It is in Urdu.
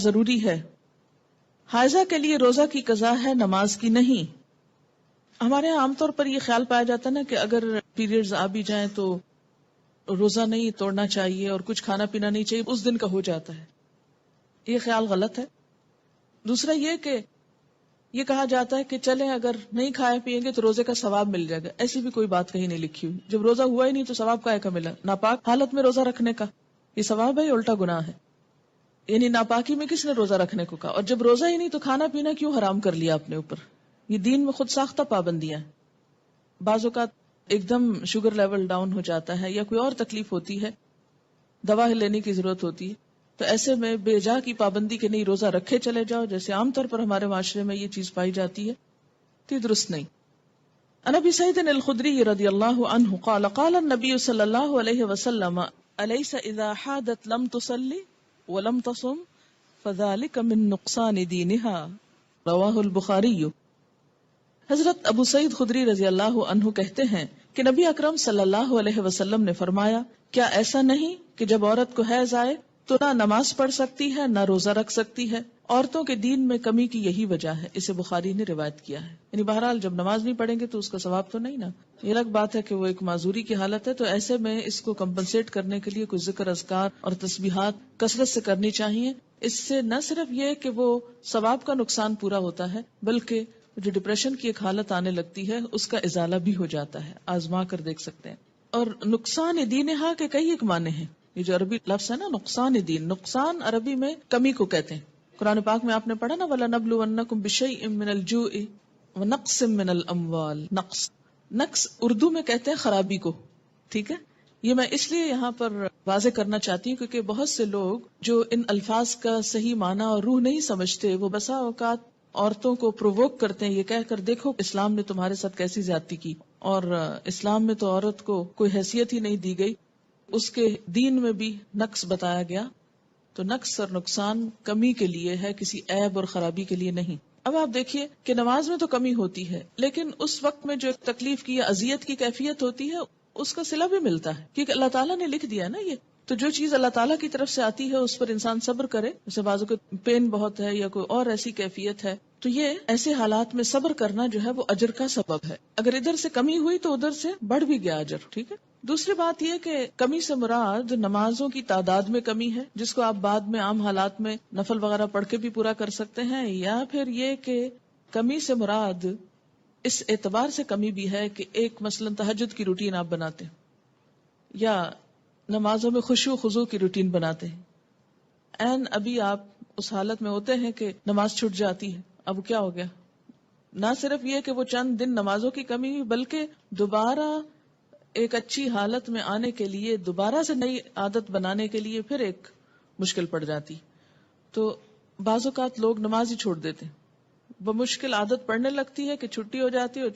ضروری ہے. حائضہ کے لیے روزہ کی قضا ہے، نماز کی نہیں. ہمارے یہاں عام طور پر یہ خیال پایا جاتا ہے نا کہ اگر پیریڈز آ بھی جائیں تو روزہ نہیں توڑنا چاہیے اور کچھ کھانا پینا نہیں چاہیے، اس دن کا ہو جاتا ہے. یہ خیال غلط ہے. دوسرا یہ کہ یہ کہا جاتا ہے کہ چلیں اگر نہیں کھائے پیئیں گے تو روزے کا ثواب مل جائے گا. ایسی بھی کوئی بات کہیں نہیں لکھی ہوئی. جب روزہ ہوا ہی نہیں تو ثواب کائے کا ملا؟ ناپاک حالت میں روزہ رکھنے کا یہ ثواب ہے یا الٹا گناہ ہے؟ یعنی ناپاکی میں کس نے روزہ رکھنے کو کہا؟ اور جب روزہ ہی نہیں تو کھانا پینا کیوں حرام کر لیا اپنے اوپر؟ یہ دین میں خود ساختہ پابندیاں ہیں. بعض اوقات ایک دم شوگر لیول ڈاؤن ہو جاتا ہے یا کوئی اور تکلیف ہوتی ہے، دوا لینے کی ضرورت ہوتی ہے، تو ایسے میں بے جا کی پابندی کے نہیں روزہ رکھے چلے جاؤ جیسے عام طور پر ہمارے معاشرے میں یہ چیز پائی جاتی ہے، تو یہ درست نہیں. عن ابی سعید الخدری رضی اللہ عنہ قال قال النبی صلی اللہ علیہ وسلم الیس اذا حادت لم تصلی ولم تصم فذلك من نقصان دینها رواہ البخاری. حضرت ابو سعید خدری رضی اللہ عنہ کہتے ہیں کہ نبی اکرم صلی اللہ علیہ وسلم نے فرمایا، کیا ایسا نہیں کہ جب عورت کو حیض آئے تو نہ نماز پڑھ سکتی ہے نہ روزہ رکھ سکتی ہے؟ عورتوں کے دین میں کمی کی یہی وجہ ہے. اسے بخاری نے روایت کیا ہے. یعنی بہرحال جب نماز نہیں پڑھیں گے تو اس کا ثواب تو نہیں نا. یہ الگ بات ہے کہ وہ ایک معذوری کی حالت ہے، تو ایسے میں اس کو کمپنسیٹ کرنے کے لیے کچھ ذکر اذکار اور تسبیحات کثرت سے کرنی چاہیے. اس سے نہ صرف یہ کہ وہ ثواب کا نقصان پورا ہوتا ہے بلکہ جو ڈپریشن کی ایک حالت آنے لگتی ہے اس کا ازالہ بھی ہو جاتا ہے. آزما کر دیکھ سکتے ہیں. اور نقصان دینہا کے کئی ایک معنی ہیں. یہ جو عربی لفظ ہے نا نقصان دین، نقصان عربی میں کمی کو کہتے ہیں. قرآن پاک میں آپ نے پڑھا نا وَلَنَبْلُوَنَّكُمْ بِشَيْءٍ مِّنَ الْجُوعِ وَنَقْصٍ مِّنَ الْأَمْوَالِ. نقص اردو میں کہتے ہیں خرابی کو. ٹھیک ہے، یہ میں اس لیے یہاں پر واضح کرنا چاہتی ہوں کیونکہ بہت سے لوگ جو ان الفاظ کا صحیح معنی اور روح نہیں سمجھتے، وہ بسا اوقات عورتوں کو پرووک کرتے ہیں یہ کہہ کر دیکھو اسلام نے تمہارے ساتھ کیسی زیادتی کی، اور اسلام میں تو عورت کو کوئی حیثیت ہی نہیں دی گئی، اس کے دین میں بھی نقص بتایا گیا. تو نقص اور نقصان کمی کے لیے ہے، کسی عیب اور خرابی کے لیے نہیں. اب آپ دیکھیے کہ نماز میں تو کمی ہوتی ہے لیکن اس وقت میں جو تکلیف کی یا اذیت کی کیفیت ہوتی ہے اس کا صلہ بھی ملتا ہے کیونکہ اللہ تعالیٰ نے لکھ دیا نا یہ. تو جو چیز اللہ تعالیٰ کی طرف سے آتی ہے اس پر انسان صبر کرے. جیسے بازو کے پین بہت ہے یا کوئی اور ایسی کیفیت ہے تو یہ ایسے حالات میں صبر کرنا جو ہے وہ اجر کا سبب ہے. اگر ادھر سے کمی ہوئی تو ادھر سے بڑھ بھی گیا اجر. ٹھیک ہے. دوسری بات یہ کہ کمی سے مراد نمازوں کی تعداد میں کمی ہے جس کو آپ بعد میں عام حالات میں نفل وغیرہ پڑھ کے بھی پورا کر سکتے ہیں، یا پھر یہ کہ کمی سے مراد اس اعتبار سے کمی بھی ہے کہ ایک مثلا تہجد کی روٹین آپ بناتے ہیں یا نمازوں میں خشوع خضوع کی روٹین بناتے ہیں، این ابھی آپ اس حالت میں ہوتے ہیں کہ نماز چھوٹ جاتی ہے. اب کیا ہو گیا؟ نہ صرف یہ کہ وہ چند دن نمازوں کی کمی بلکہ دوبارہ ایک اچھی حالت میں آنے کے لیے، دوبارہ سے نئی عادت بنانے کے لیے پھر ایک مشکل پڑ جاتی. تو بعض اوقات لوگ نماز ہی چھوڑ دیتے، بمشکل عادت پڑنے لگتی ہے کہ چھٹی ہو جاتی ہے اور